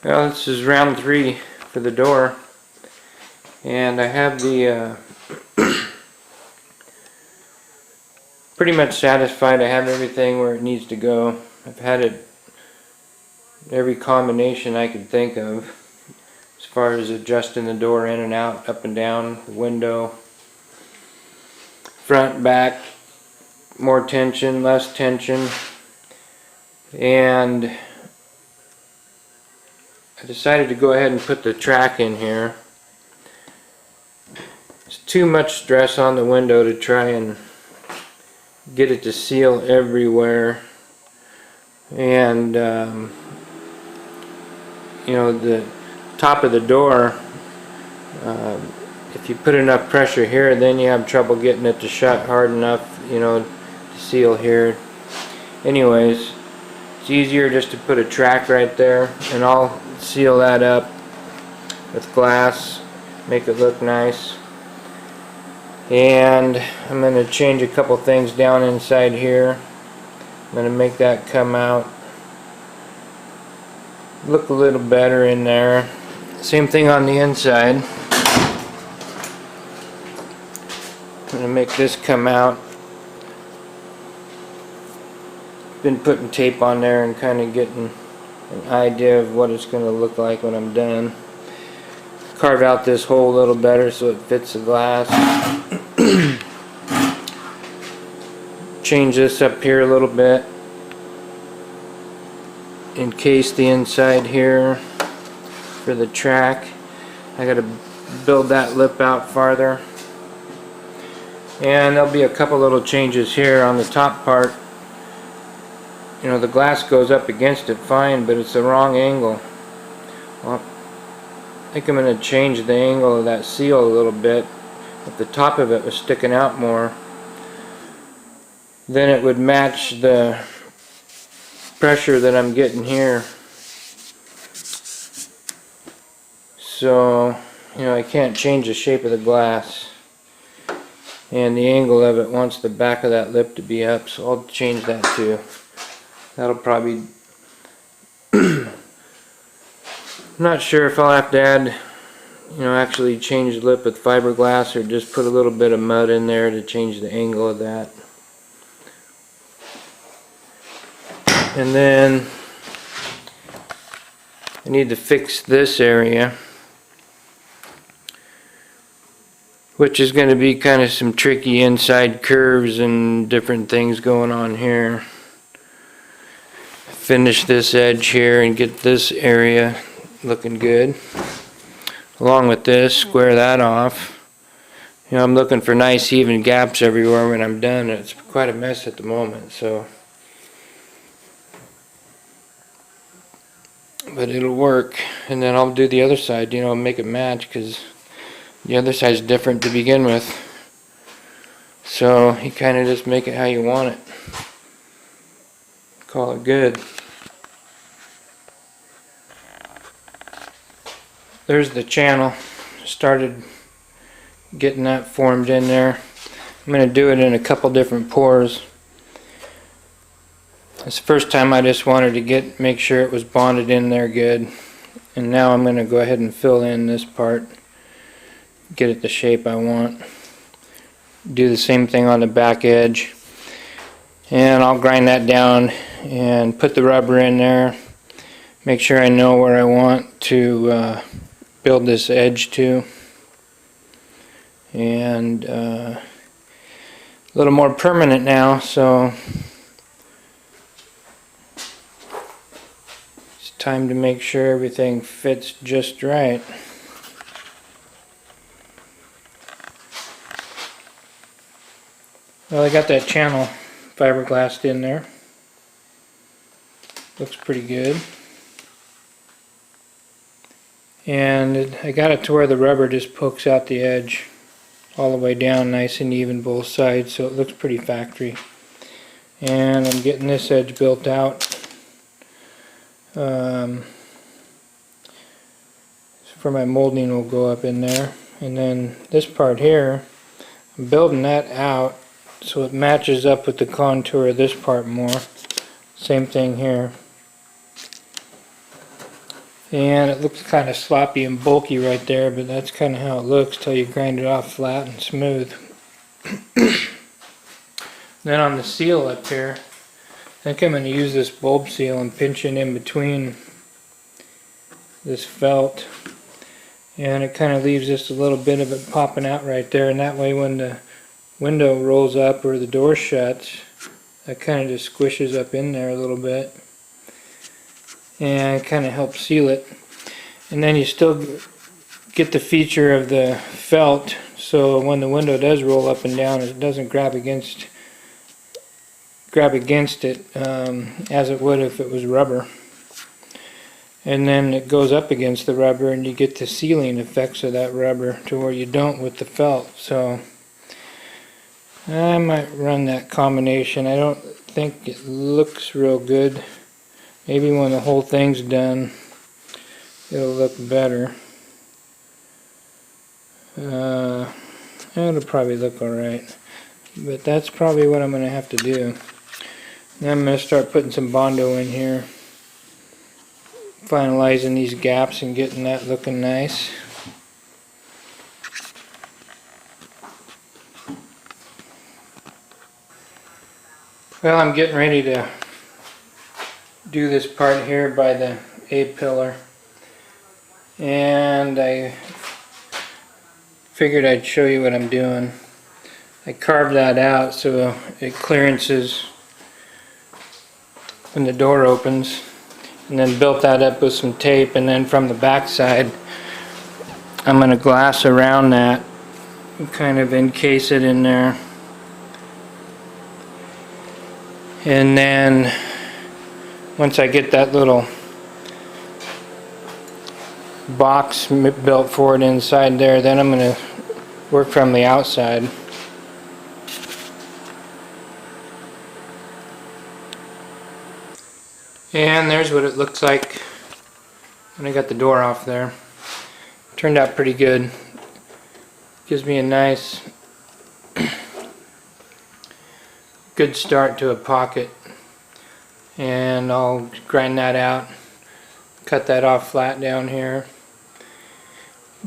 Well, this is round 3 for the door, and I have the pretty much satisfied. I have everything where it needs to go. I've had it every combination I could think of as far as adjusting the door in and out, up and down, the window, front, back, more tension, less tension, and I decided to go ahead and put the track in here. It's too much stress on the window to try and get it to seal everywhere, and you know, the top of the door, if you put enough pressure here, then you have trouble getting it to shut hard enough, you know, to seal here. Anyways, it's easier just to put a track right there, and I'll seal that up with glass, make it look nice. And I'm going to change a couple things down inside here. I'm going to make that come out, look a little better in there. Same thing on the inside. I'm going to make this come out. Been putting tape on there and kind of getting an idea of what it's going to look like when I'm done. Carve out this hole a little better so it fits the glass. Change this up here a little bit. Encase the inside here for the track. I got to build that lip out farther. And there'll be a couple little changes here on the top part. You know, the glass goes up against it fine, but it's the wrong angle. Well, I think I'm going to change the angle of that seal a little bit. If the top of it was sticking out more, then it would match the pressure that I'm getting here. So, you know, I can't change the shape of the glass, and the angle of it wants the back of that lip to be up, so I'll change that too. That'll probably I'm not sure if I'll have to add, you know, actually change the lip with fiberglass, or just put a little bit of mud in there to change the angle of that. And then I need to fix this area, which is going to be kind of some tricky inside curves and different things going on here. Finish this edge here and get this area looking good. Along with this, square that off. You know, I'm looking for nice even gaps everywhere when I'm done. It's quite a mess at the moment, so. But it'll work. And then I'll do the other side, you know, make it match, because the other side's different to begin with. So you kind of just make it how you want it. Call it good. There's the channel. Started getting that formed in there. I'm going to do it in a couple different pours. It's the first time I just wanted to make sure it was bonded in there good. And now I'm going to go ahead and fill in this part. Get it the shape I want. Do the same thing on the back edge. And I'll grind that down and put the rubber in there. Make sure I know where I want to build this edge to. And a little more permanent now, so it's time to make sure everything fits just right. Well, I got that channel fiberglassed in there. Looks pretty good. And I got it to where the rubber just pokes out the edge all the way down, nice and even both sides, so it looks pretty factory. And I'm getting this edge built out. For my molding will go up in there. And then this part here, I'm building that out so it matches up with the contour of this part more. Same thing here. And it looks kind of sloppy and bulky right there, but that's kind of how it looks till you grind it off flat and smooth. Then on the seal up here, I think I'm going to use this bulb seal and pinch it in between this felt. And it kind of leaves just a little bit of it popping out right there, and that way when the window rolls up or the door shuts, that kind of just squishes up in there a little bit. And it kind of helps seal it. And then you still get the feature of the felt, so when the window does roll up and down, it doesn't grab against it as it would if it was rubber. And then it goes up against the rubber and you get the sealing effects of that rubber to where you don't with the felt. So I might run that combination. I don't think it looks real good. Maybe when the whole thing's done it'll look better. It'll probably look alright. But that's probably what I'm going to have to do. Then I'm going to start putting some Bondo in here. Finalizing these gaps and getting that looking nice. Well, I'm getting ready to do this part here by the A-pillar, and I figured I'd show you what I'm doing. I carved that out so it clearances when the door opens, and then built that up with some tape, and then from the back side I'm going to glass around that and kind of encase it in there. And then once I get that little box built for it inside there, then I'm going to work from the outside. And there's what it looks like when I got the door off there. Turned out pretty good. Gives me a nice good start to a pocket. And I'll grind that out. Cut that off flat down here.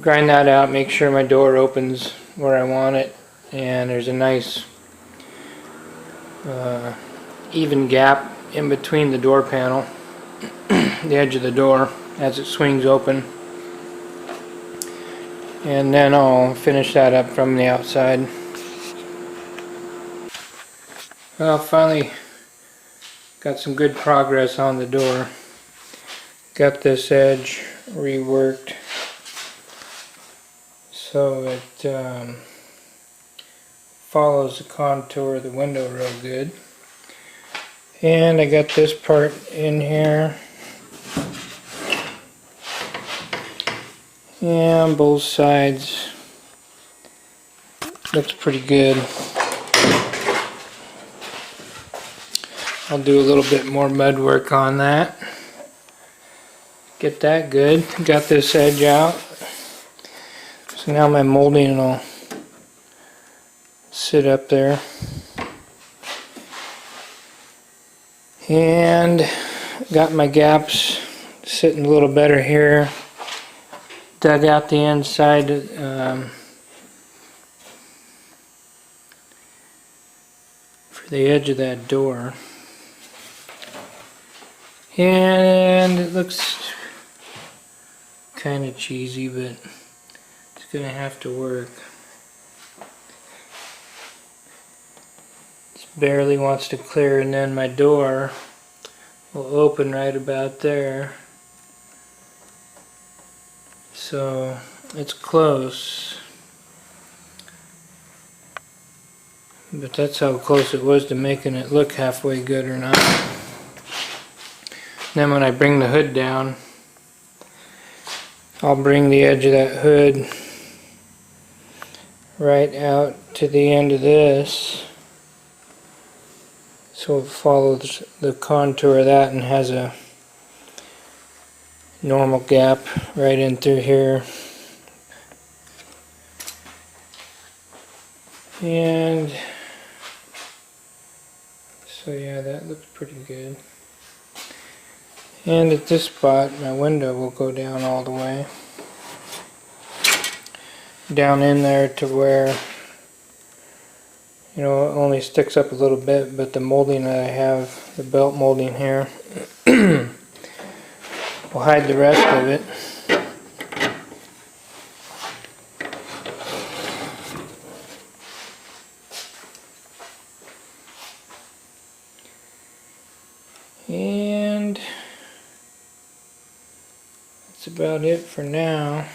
Grind that out, make sure my door opens where I want it. And there's a nice even gap in between the door panel, the edge of the door, as it swings open. And then I'll finish that up from the outside. Well, finally got some good progress on the door. Got this edge reworked so it follows the contour of the window real good. And I got this part in here, and both sides looks pretty good. I'll do a little bit more mud work on that, get that good. Got this edge out, so now my molding will sit up there. And got my gaps sitting a little better here. Dug out the inside for the edge of that door. And it looks kind of cheesy, but it's going to have to work. Barely wants to clear, and then my door will open right about there, so it's close, but that's how close it was to making it look halfway good or not. Then when I bring the hood down, I'll bring the edge of that hood right out to the end of this. So it follows the contour of that and has a normal gap right in through here. And so yeah, that looks pretty good. And at this spot, my window will go down all the way. Down in there to where, you know, it only sticks up a little bit, but the molding that I have, the belt molding here, will hide the rest of it. And that's about it for now.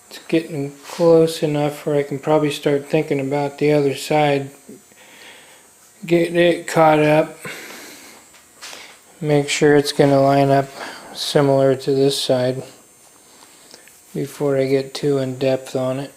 It's getting close enough where I can probably start thinking about the other side. Get it caught up. Make sure it's going to line up similar to this side before I get too in depth on it.